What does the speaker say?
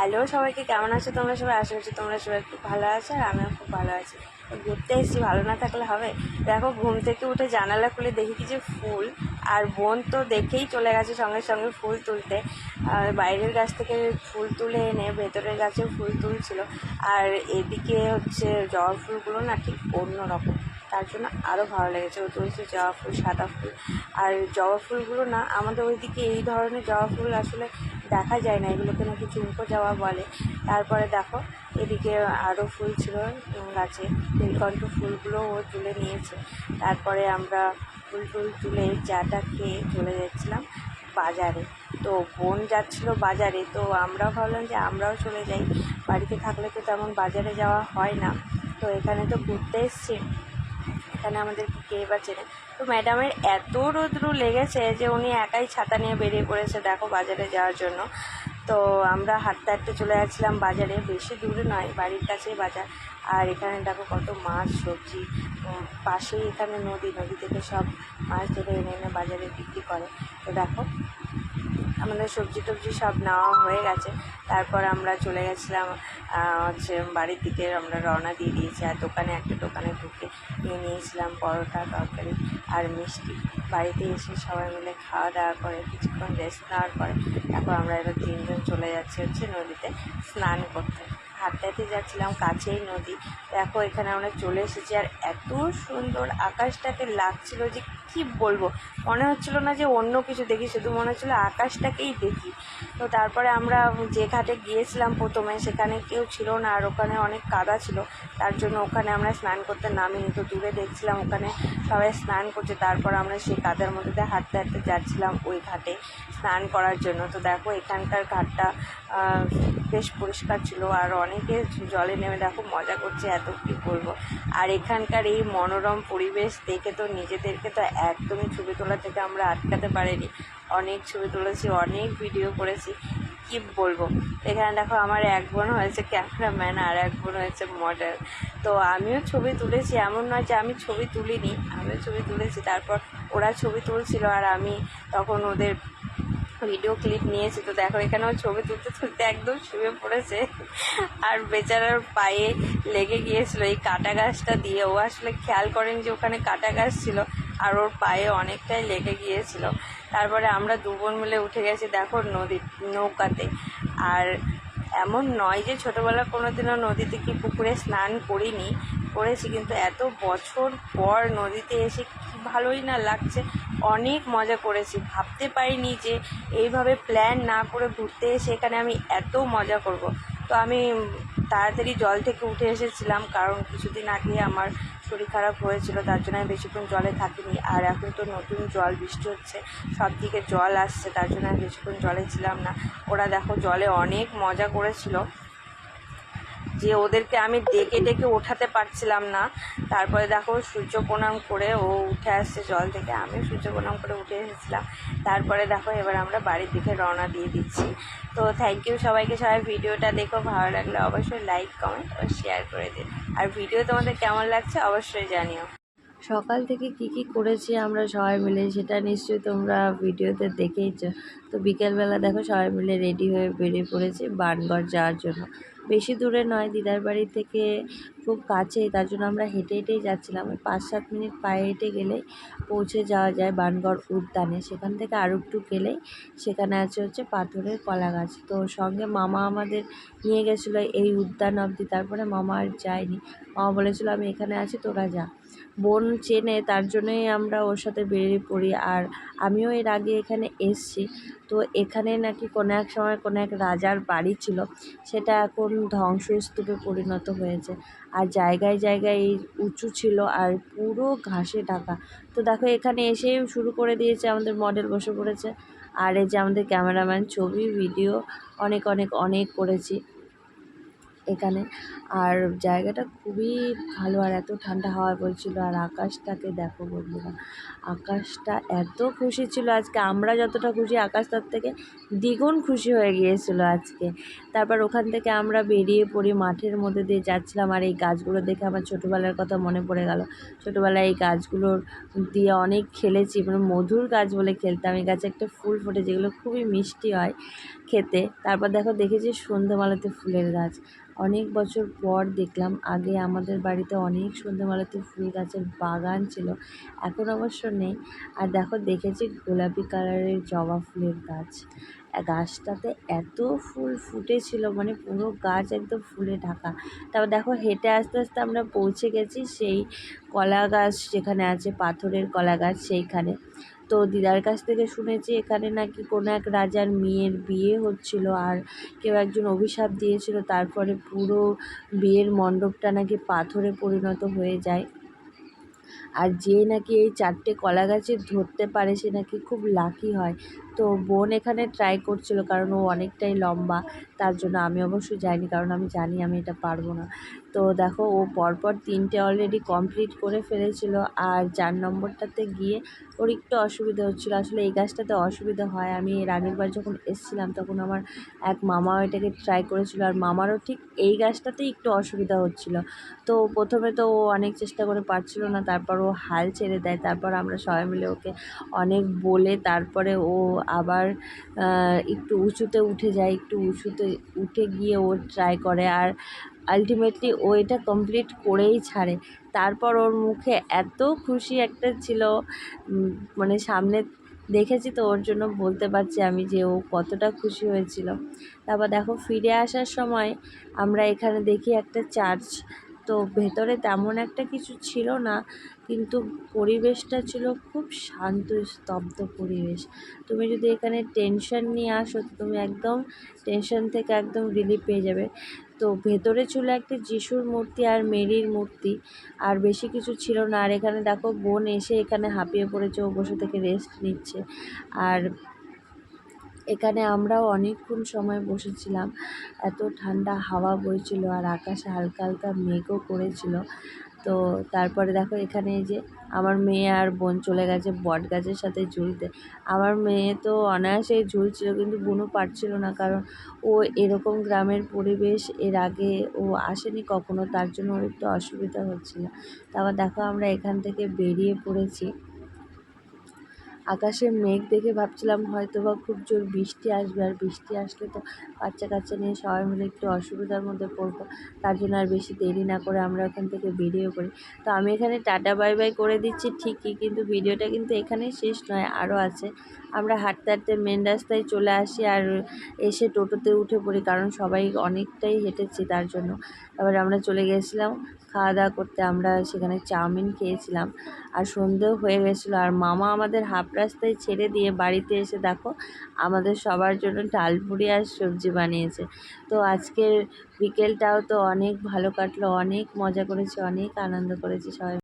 Hello সবাইকে, কেমন আছো তোমরা সবাই? আশা করছি তোমরা সবাই খুব ভালো আছো আর আমিও খুব ভালো আছি। ঘুরতে এসেছি, ভালো না থাকলে হবে? দেখো, ঘুম থেকে উঠে জানালা খুলে দেখি কি যে ফুল, আর বোন তো দেখেই চলে গেছে সঙ্গে সঙ্গে ফুল তুলতে। আর বাইরের গাছ থেকে ফুল তুলে এনে ভেতরের গাছেও ফুল তুলছিল। আর এদিকে হচ্ছে জবা ফুলগুলো না ঠিক অন্য রকম, তার জন্য আরও ভালো লেগেছে। ও তুলছে জবা ফুল, সাদা ফুল। আর জবা ফুলগুলো না আমাদের ওইদিকে এই ধরনের জবা ফুল আসলে দেখা যায় না, এগুলোকে নাকি ঝুমকো জবা বলে। তারপরে দেখো এদিকে আরও ফুল ছিল গাছে, নীলকণ্ঠ ফুলগুলো ও তুলে নিয়েছে। তারপরে আমরা ফুল তুলে চাটা খেয়ে চলে যাচ্ছিলাম বাজারে। তো বোন যাচ্ছিলো বাজারে, তো আমরাও ভাবলাম যে আমরাও চলে যাই, বাড়িতে থাকলে তো তেমন বাজারে যাওয়া হয় না। তো এখানে তো ঘুরতে এসছি, এখানে আমাদেরকে কে বা চেনে। তো ম্যাডামের এত রৌদ্র লেগেছে যে উনি একাই ছাতা নিয়ে বেরিয়ে পড়েছে দেখো বাজারে যাওয়ার জন্য। তো আমরা হাঁটতে হাঁটতে চলে যাচ্ছিলাম বাজারে, বেশি দূরে নয়, বাড়ির কাছেই বাজার। আর এখানে দেখো কত মাছ সবজি, পাশেই এখানে নদী থেকে সব মাছ ধরে এনে এনে বাজারে বিক্রি করে। তো দেখো আমাদের সবজি টবজি সব নেওয়া হয়ে গেছে। তারপর আমরা চলে গেছিলাম হচ্ছে বাড়ির দিকে, আমরা রওনা দিয়ে দিয়েছি। আর একটা দোকানে ঢুকে নিয়ে নিয়েছিলাম পরোটা, তরকারি আর মিষ্টি। বাড়িতে এসে সবাই মিলে খাওয়া দাওয়া করে কিছুক্ষণ রেস্ট নেওয়ার পরে তারপর আমরা এবার তিনজন চলে যাচ্ছি হচ্ছে নদীতে স্নান করতে। হাঁটতে হাঁটতে যাচ্ছিলাম, কাছেই নদী। দেখো এখানে আমরা চলে এসেছি, আর এত সুন্দর আকাশটাকে লাগছিল যে কি বলবো, মনে হচ্ছিল না যে অন্য কিছু দেখি, শুধু মনে হচ্ছিলো আকাশটাকেই দেখি। তো তারপরে আমরা যে ঘাটে গিয়েছিলাম প্রথমে, সেখানে কেউ ছিল না, আর ওখানে অনেক কাদা ছিল, তার জন্য ওখানে আমরা স্নান করতে নামিনি। তো দূরে দেখছিলাম ওখানে সবাই স্নান করছে, তারপর আমরা সেই কাদার মধ্যে দিয়ে হাঁটতে হাঁটতে যাচ্ছিলাম ওই ঘাটে স্নান করার জন্য। তো দেখো এখানকার ঘাটটা বেশ পরিষ্কার ছিল, আর অনেকে জলে নেমে দেখো মজা করছে, এত কী বলবো। আর এখানকার এই মনোরম পরিবেশ দেখে তো নিজেদেরকে তো একদমই ছবি তোলা থেকে আমরা আটকাতে পারিনি। অনেক ছবি তুলেছি, অনেক ভিডিও করেছি, কি বলবো। এখানে দেখো আমার এক বোন হয়েছে ক্যামেরাম্যান আর এক বোন হয়েছে মডেল। তো আমিও ছবি তুলেছি, এমন নয় যে আমি ছবি তুলিনি, আমিও ছবি তুলেছি। তারপর ওরা ছবি তুলছিল আর আমি তখন ওদের ভিডিও ক্লিপ নিয়েছি। তো দেখো এখানেও ছবি তুলতে তুলতে একদম শুয়ে পড়েছে, আর বেচারার পায়ে লেগে গিয়েছিলো এই কাটা গাছটা দিয়ে। ও আসলে খেয়াল করেন যে ওখানে কাটা গাছ ছিল, আর ওর পায়ে অনেকটাই লেগে গিয়েছিল। তারপরে আমরা দু বোন মিলে উঠে গেছি দেখো নৌকাতে। আর এমন নয় যে ছোটোবেলা কোনো দিনও নদীতে কি পুকুরে স্নান করেছি, কিন্তু এত বছর পর নদীতে এসে কি ভালোই না লাগছে, অনেক মজা করেছি। ভাবতে পারিনি যে এইভাবে প্ল্যান না করে ঘুরতে এসে এখানে আমি এত মজা করব। তো আমি তাড়াতাড়ি জল থেকে উঠে এসেছিলাম, কারণ কিছুদিন আগে আমার শরীর খারাপ হয়েছিল, তার জন্য আমি বেশিক্ষণ জলে থাকিনি। আর এখন তো নতুন জল, বৃষ্টি হচ্ছে, সব দিকে জল আসছে, তার জন্য আমি বেশিক্ষণ জলে ছিলাম না। ওরা দেখো জলে অনেক মজা করেছিল, যে ওদেরকে আমি ডেকে ডেকে ওঠাতে পারছিলাম না। তারপরে দেখো সূর্য প্রণাম করে ও উঠে আসছে জল থেকে, আমিও সূর্য প্রণাম করে উঠে এসেছিলাম। তারপরে দেখো এবার আমরা বাড়ির দিকে রওনা দিয়ে দিচ্ছি। তো থ্যাংক ইউ সবাইকে, সবাই ভিডিওটা দেখো, ভালো লাগলে অবশ্যই লাইক, কমেন্ট ও শেয়ার করে দিন। আর ভিডিও তোমাদের কেমন লাগছে অবশ্যই জানিও। সকাল থেকে কি করেছি আমরা সবাই মিলে সেটা নিশ্চয়ই তোমরা ভিডিওতে দেখেইছো। তো বিকেলবেলা দেখো সবাই মিলে রেডি হয়ে বেরিয়ে পড়েছি বানগড় যাওয়ার জন্য। বেশি দূরে নয়, দিদার বাড়ি থেকে খুব কাছেই, তার জন্য আমরা হেঁটে হেঁটেই যাচ্ছিলাম। 5-7 মিনিট পায়ে হেঁটে গেলেই পৌঁছে যাওয়া যায় বানগড় উদ্যানে। সেখান থেকে আরও একটু গেলেই সেখানে আছে হচ্ছে পাথরের কলা গাছ। তো সঙ্গে মামা আমাদের নিয়ে গেছিলো এই উদ্যান অবধি, তারপরে মামা আর যায়নি। মামা বলেছিল আমি এখানে আছি, তোরা যা। বোন চেনে, তার জন্যই আমরা ওর সাথে বেরিয়ে পড়ি। আর আমিও এর আগে এখানে এসছি। তো এখানে নাকি কোনো এক সময় কোনো এক রাজার বাড়ি ছিল, সেটা এখন ধ্বংসস্তূপে পরিণত হয়েছে। আর জায়গায় জায়গায় এই উঁচু ছিল আর পুরো ঘাসে ঢাকা। তো দেখো এখানে এসেই শুরু করে দিয়েছে, আমাদের মডেল বসে পড়েছে। আর এই যে আমাদের ক্যামেরাম্যান, ছবি ভিডিও অনেক অনেক অনেক করেছি এখানে। আর জায়গাটা খুবই ভালো, আর এত ঠান্ডা হাওয়া বলছিল। আর আকাশটাকে দেখো বন্ধুরা, আকাশটা এত খুশি ছিল আজকে, আমরা যতটা খুশি আকাশ তার থেকে দ্বিগুণ খুশি হয়ে গিয়েছিল আজকে। তারপর ওখান থেকে আমরা বেরিয়ে পড়ি, মাঠের মধ্যে দিয়ে যাচ্ছিলাম। আর এই গাছগুলো দেখে আমার ছোটোবেলার কথা মনে পড়ে গেল। ছোটোবেলায় এই গাছগুলোর দিয়ে অনেক খেলেছি, মানে মধুর গাছ বলে খেলতাম। এই গাছে একটা ফুল ফোটে যেগুলো খুবই মিষ্টি হয়, খেতে। তারপর দেখো দেখেছি সন্ধ্যেমালতী ফুলের গাছ। অনেক বছর পর দেখলাম। আগে আমাদের বাড়িতে অনেক সন্ধ্যেমালতী ফুল গাছের বাগান ছিল, এখন অবশ্য নেই। আর দেখো দেখেছি গোলাপি কালারের জবা ফুলের গাছ। গাছটাতে এত ফুল ফুটেছিল, মানে পুরো গাছ একদম ফুলে ঢাকা। তারপর দেখো হেঁটে আস্তে আস্তে আমরা পৌঁছে গেছি সেই কলা গাছ যেখানে আছে, পাথরের কলা গাছ সেইখানে। তো দিদার কাছ থেকে শুনেছি এখানে নাকি কোনো এক রাজার মেয়ের বিয়ে হচ্ছিল, আর কেউ একজন অভিশাপ দিয়েছিল, তারপরে পুরো বিয়ের মণ্ডপটা নাকি পাথরে পরিণত হয়ে যায়। আর যে নাকি এই 4টে কলা গাছে ধরতে পারে সে নাকি খুব লাকি হয়। তো বোন এখানে ট্রাই করছিল, কারণ ও অনেকটাই লম্বা, তার জন্য আমি অবশ্যই যাইনি, কারণ আমি জানি আমি এটা পারবো না। তো দেখো ও পরপর 3টে অলরেডি কমপ্লিট করে ফেলেছিল, আর 4 নম্বরটাতে গিয়ে ওর একটু অসুবিধা হচ্ছিলো। আসলে এই গাছটাতে অসুবিধা হয়, আমি এর আগের বার যখন এসেছিলাম তখন আমার এক মামা এটাকে ট্রাই করেছিল, আর মামারও ঠিক এই গাছটাতেই একটু অসুবিধা হচ্ছিলো। তো প্রথমে তো ও অনেক চেষ্টা করে পারছিল না, তারপর ও হাল ছেড়ে দেয়। তারপর আমরা সবাই মিলে ওকে অনেক বলে তারপরে ও আবার একটু উঁচুতে উঠে যায়, একটু উঁচুতে উঠে গিয়ে ও ট্রাই করে, আর আলটিমেটলি ও এটা কমপ্লিট করেই ছাড়ে। তারপর ওর মুখে এত খুশি একটা ছিল, মানে সামনে দেখেছি তো ওর জন্য বলতে পারছি আমি যে ও কতটা খুশি হয়েছিল। তারপর দেখো ফিরে আসার সময় আমরা এখানে দেখি একটা চার্চ। তো ভেতরে তেমন একটা কিছু ছিল না, কিন্তু পরিবেশটা ছিল খুব শান্ত স্তব্ধ পরিবেশ। তুমি যদি এখানে টেনশন নিয়ে আসো তো তুমি একদম টেনশন থেকে একদম রিলিফ পেয়ে যাবে। তো ভেতরে ছিল একটা যিশুর মূর্তি আর মেরির মূর্তি, আর বেশি কিছু ছিল না। আর এখানে দেখো বোন এসে এখানে হাঁপিয়ে পড়েছে, ও বসে থেকে রেস্ট নিচ্ছে। আর এখানে আমরাও অনেকক্ষণ সময় বসেছিলাম, এত ঠান্ডা হাওয়া বইছিল আর আকাশে হালকা হালকা মেঘও করেছিল। তো তারপরে দেখো এখানে এই যে আমার মেয়ে আর বোন চলে গেছে বট গাছের সাথে ঝুলতে। আমার মেয়ে তো অনায়াসেই ঝুলছিল, কিন্তু বোনও পারছিল না, কারণ ও এরকম গ্রামের পরিবেশ এর আগে ও আসেনি কখনো, তার জন্য ওর একটু অসুবিধা হচ্ছিল। তারপর দেখো আমরা এখান থেকে বেরিয়ে পড়েছি। আকাশে মেঘ দেখে ভাবছিলাম হয়তো বা খুব জোর বৃষ্টি আসবে, আর বৃষ্টি আসলে তো বাচ্চা কাচ্চা নিয়ে সবাই মিলে একটু অসুবিধার মধ্যে পড়বো। তার জন্য আর বেশি দেরি না করে আমরা ওখান থেকে বেরিয়ে পড়ি। তো আমি এখানে টাটা বাই বাই করে দিচ্ছি ঠিকই, কিন্তু ভিডিওটা কিন্তু এখানেই শেষ নয়, আরও আছে। আমরা হাঁটতে হাঁটতে মেন রাস্তায় চলে আসি, আর এসে টোটোতে উঠে পড়ি, কারণ সবাই অনেকটাই হেঁটেছি তার জন্য। তারপরে আমরা চলে গেছিলাম খাওয়া দাওয়া করতে। আমরা সেখানে চাউমিন খেয়েছিলাম, আর সন্ধেও হয়ে গেছিলো। আর মামা আমাদের হাফ রাস্তায় ছেড়ে দিয়ে বাড়িতে এসে দেখো আমাদের সবার জন্য ডালপুরি আর সবজি বানিয়েছে। তো আজকের বিকেলটাও তো অনেক ভালো কাটলো, অনেক মজা করেছি, অনেক আনন্দ করেছি সবাই।